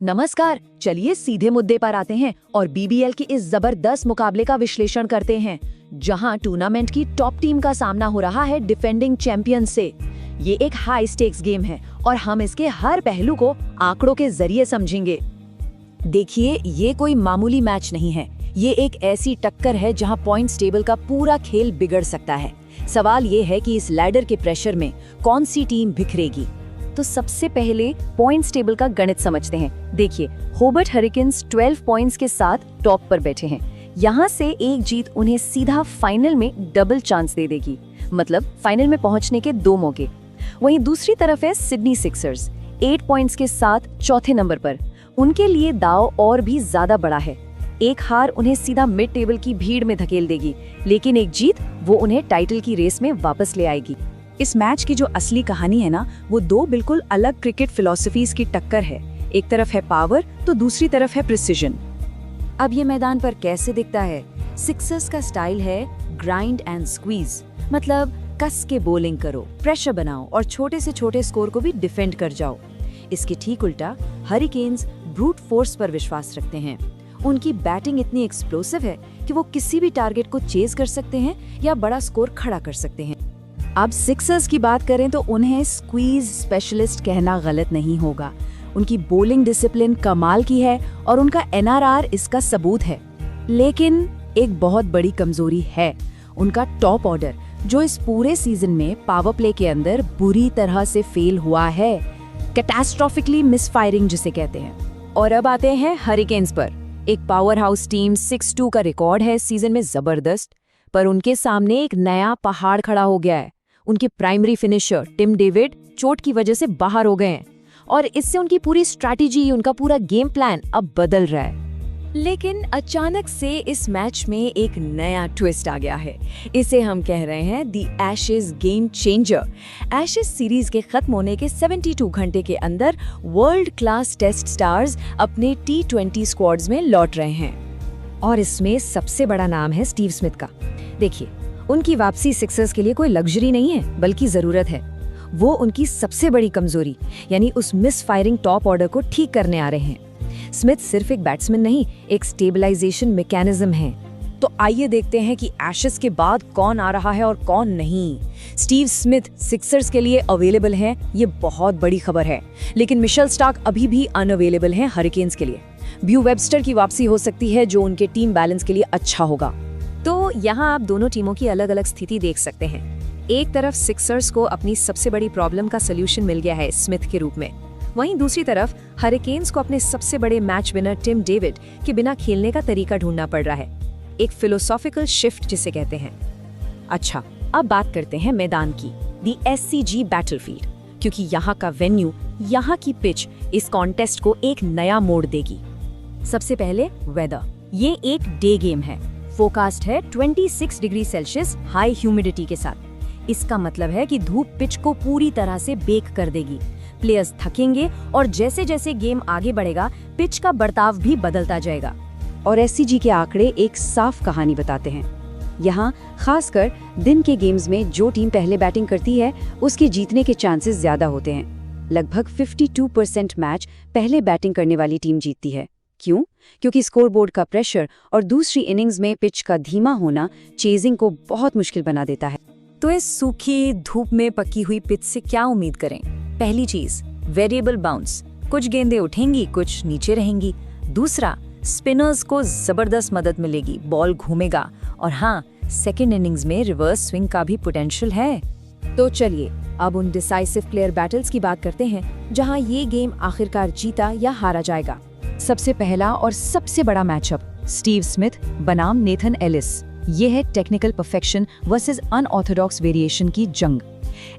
नमस्कार, चलिए सीधे मुद्दे पर आते हैं और बीबीएल के इस जबरदस्त मुकाबले का विश्लेषण करते हैं, जहां टूर्नामेंट की टॉप टीम का सामना हो रहा है डिफेंडिंग चैंपियन से। ये एक हाई स्टेक्स गेम है और हम इसके हर पहलू को आंकड़ों के जरिए समझेंगे। देखिए, ये कोई मामूली मैच नहीं है, ये एक ऐसी टक्कर है जहां पॉइंट्स टेबल का पूरा खेल बिगड़ सकता है। सवाल ये है कि इस लैडर के प्रेशर में कौन सी टीम बिखरेगी। तो सबसे पहले पॉइंट्स टेबल का गणित समझते हैं। देखिए, होबर्ट हरिकेन्स 12 पॉइंट्स के साथ टॉप पर बैठे हैं। यहाँ से एक जीत उन्हें सीधा फाइनल में डबल चांस दे देगी, मतलब फाइनल में पहुंचने के 2 मौके। वहीं दूसरी तरफ है सिडनी सिक्सर्स 8 पॉइंट्स के साथ चौथे नंबर पर। उनके लिए दाव और भी ज्यादा बड़ा है। एक हार उन्हें सीधा मिड टेबल की भीड़ में धकेल देगी, लेकिन एक जीत वो उन्हें टाइटल की रेस में वापस ले आएगी। इस मैच की जो असली कहानी है ना, वो 2 बिल्कुल अलग क्रिकेट फिलॉसफीज की टक्कर है। एक तरफ है पावर तो दूसरी तरफ है प्रिसिजन। अब ये मैदान पर कैसे दिखता है? सिक्सर्स का स्टाइल है ग्राइंड एंड स्क्वीज, मतलब कस के बॉलिंग करो, प्रेशर बनाओ और छोटे से छोटे स्कोर को भी डिफेंड कर जाओ। इसके ठीक उल्टा हरिकेन्स ब्रूट फोर्स पर विश्वास रखते हैं। उनकी बैटिंग इतनी एक्सप्लोसिव है कि वो किसी भी टारगेट को चेज कर सकते हैं या बड़ा स्कोर खड़ा कर सकते हैं। अब सिक्सर्स की बात करें तो उन्हें स्क्वीज स्पेशलिस्ट कहना गलत नहीं होगा। उनकी बॉलिंग डिसिप्लिन कमाल की है और उनका एनआरआर इसका सबूत है। लेकिन एक बहुत बड़ी कमजोरी है उनका टॉप ऑर्डर, जो इस पूरे सीजन में पावर प्ले के अंदर बुरी तरह से फेल हुआ है, कैटास्ट्रोफिकली मिसफायरिंग जिसे कहते हैं। और अब आते हैं हरिकेन्स पर। एक पावर हाउस टीम 6-2 का रिकॉर्ड है सीजन में जबरदस्त, पर उनके सामने एक नया पहाड़ खड़ा हो गया है। उनके प्राइमरी फिनिशर टिम डेविड चोट की वजह से बाहर हो गए हैं और इससे उनकी पूरी स्ट्रैटेजी, उनका पूरा गेम प्लान अब बदल रहा है। लेकिन अचानक से इस मैच में एक नया ट्विस्ट आ गया है। इसे हम कह रहे हैं the Ashes game changer. Ashes series के खत्म होने के 72 घंटे के अंदर वर्ल्ड क्लास टेस्ट स्टार्स अपने T20 स्क्वाड्स में लौट रहे हैं और इसमें सबसे बड़ा नाम है स्टीव स्मिथ का। देखिए, उनकी वापसी सिक्सर्स के लिए कोई लग्जरी नहीं है, बल्कि जरूरत है। वो उनकी सबसे बड़ी कमजोरी यानी उस मिस फायरिंग टॉप ऑर्डर को ठीक करने आ रहे हैं। स्मिथ सिर्फ एक बैट्समैन नहीं, एक स्टेबलाइजेशन मैकेनिज्म है। तो आइए देखते हैं कि एशेज के बाद कौन आ रहा है और कौन नहीं। स्टीव स्मिथ सिक्सर्स के लिए अवेलेबल हैं, ये बहुत बड़ी खबर है। लेकिन मिशेल स्टार्क अभी भी अनअवेलेबल हैं हरिकेन्स के लिए। ब्यू वेबस्टर की वापसी हो सकती है, जो उनके टीम बैलेंस के लिए अच्छा होगा। तो यहाँ आप दोनों टीमों की अलग अलग स्थिति देख सकते हैं। एक तरफ सिक्सर्स को अपनी सबसे बड़ी प्रॉब्लम का सलूशन मिल गया है स्मिथ के रूप में, वहीं दूसरी तरफ हरिकेन्स को अपने सबसे बड़े मैच विनर टिम डेविड के बिना खेलने का तरीका ढूंढना पड़ रहा है। एक फिलोसॉफिकल शिफ्ट जिसे कहते हैं। अच्छा, अब बात करते हैं मैदान की, दी SCG बैटलफील्ड, क्योंकि यहाँ का वेन्यू, यहाँ की पिच इस कॉन्टेस्ट को एक नया मोड़ देगी। सबसे पहले वेदर। ये एक डे गेम है। फोरकास्ट है 26 डिग्री सेल्सियस हाई ह्यूमिडिटी के साथ। इसका मतलब है कि धूप पिच को पूरी तरह से बेक कर देगी। प्लेयर्स थकेंगे और जैसे जैसे गेम आगे बढ़ेगा, पिच का बर्ताव भी बदलता जाएगा। और SCG के आंकड़े एक साफ कहानी बताते हैं। यहाँ खासकर दिन के गेम्स में जो टीम पहले बैटिंग करती है, उसके जीतने के चांसेस ज्यादा होते हैं। लगभग 52% मैच पहले बैटिंग करने वाली टीम जीतती है। क्यों? क्योंकि स्कोरबोर्ड का प्रेशर और दूसरी इनिंग्स में पिच का धीमा होना चेजिंग को बहुत मुश्किल बना देता है। तो इस सूखी धूप में पकी हुई पिच से क्या उम्मीद करें? पहली चीज, वेरिएबल बाउंस, कुछ गेंदें उठेंगी, कुछ नीचे रहेंगी। दूसरा, स्पिनर्स को जबरदस्त मदद मिलेगी, बॉल घूमेगा। और हाँ, सेकेंड इनिंग्स में रिवर्स स्विंग का भी पोटेंशियल है। तो चलिए अब उन डिसाइसिव प्लेयर बैटल्स की बात करते हैं, जहां ये गेम आखिरकार जीता या हारा जाएगा। सबसे पहला और सबसे बड़ा मैचअप, स्टीव स्मिथ बनाम नेथन एलिस। ये है technical perfection versus unorthodox variation की जंग।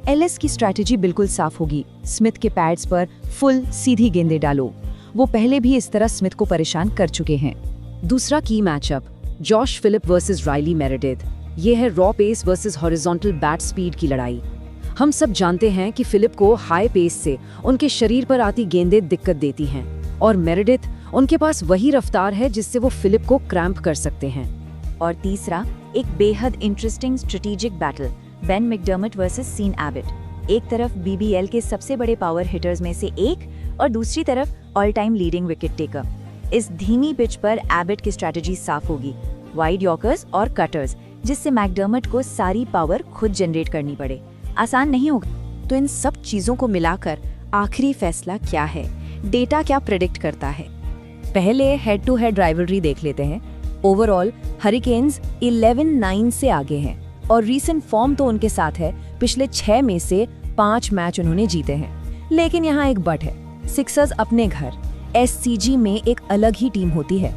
एलिस की स्ट्रैटेजी बिल्कुल साफ होगी। स्मिथ के पैड्स पर फुल सीधी गेंदें डालो। वो पहले भी इस तरह स्मिथ को परेशान कर चुके हैं। दूसरा की matchup, Josh Philippe versus Riley Meredith. ये है raw pace versus horizontal bat speed की लड़ाई। हम सब जानते हैं कि फिलिप को हाई पेस से उनके शरीर पर आती गेंदें दिक्कत देती हैं, और मेरेडिथ, उनके पास वही रफ्तार है जिससे वो फिलिप को क्रैम्प कर सकते हैं। और तीसरा, एक बेहद interesting strategic battle, Ben McDermott versus Sean Abbott. एक तरफ BBL के सबसे बड़े पावर हिटर्स में से एक और दूसरी तरफ all time leading wicket taker. इस धीमी पिच पर एबट की स्ट्रेटजी साफ होगी, वाइड यॉर्कर्स और कटर्स, जिससे मैकडर्मट को सारी पावर खुद जनरेट करनी पड़े। आसान नहीं होगा। तो इन सब चीजों को मिलाकर आखिरी फैसला क्या है, डेटा क्या प्रेडिक्ट करता है? पहले हेड टू हेड राइवलरी देख लेते हैं। ओवरऑल हरिकेन्स 11-9 से आगे हैं और रीसेंट फॉर्म तो उनके साथ है। पिछले 6 में से 5 मैच उन्होंने जीते हैं। लेकिन यहाँ एक बट है, सिक्सर्स अपने घर SCG में एक अलग ही टीम होती है।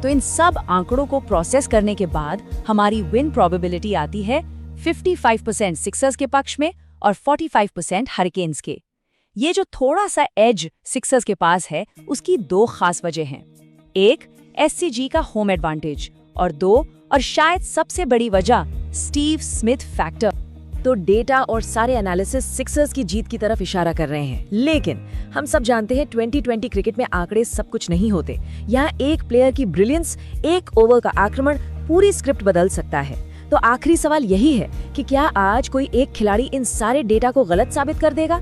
तो इन सब आंकड़ों को प्रोसेस करने के बाद हमारी विन प्रोबेबिलिटी आती है 55% सिक्सर्स के पक्ष में और 45% हरिकेन्स के। ये जो थोड़ा सा एज सिक्सर्स के पास है, उसकी 2 खास वजह हैं। एक, SCG का होम एडवांटेज, और 2, और शायद सबसे बड़ी वजह, स्टीव स्मिथ फैक्टर। तो डेटा और सारे एनालिसिस सिक्सर्स की जीत की तरफ इशारा कर रहे हैं। लेकिन हम सब जानते हैं 2020 क्रिकेट में आंकड़े सब कुछ नहीं होते। यहाँ एक प्लेयर की ब्रिलियंस, एक ओवर का आक्रमण पूरी स्क्रिप्ट बदल सकता है। तो आखिरी सवाल यही है कि क्या आज कोई एक खिलाड़ी इन सारे डेटा को गलत साबित कर देगा?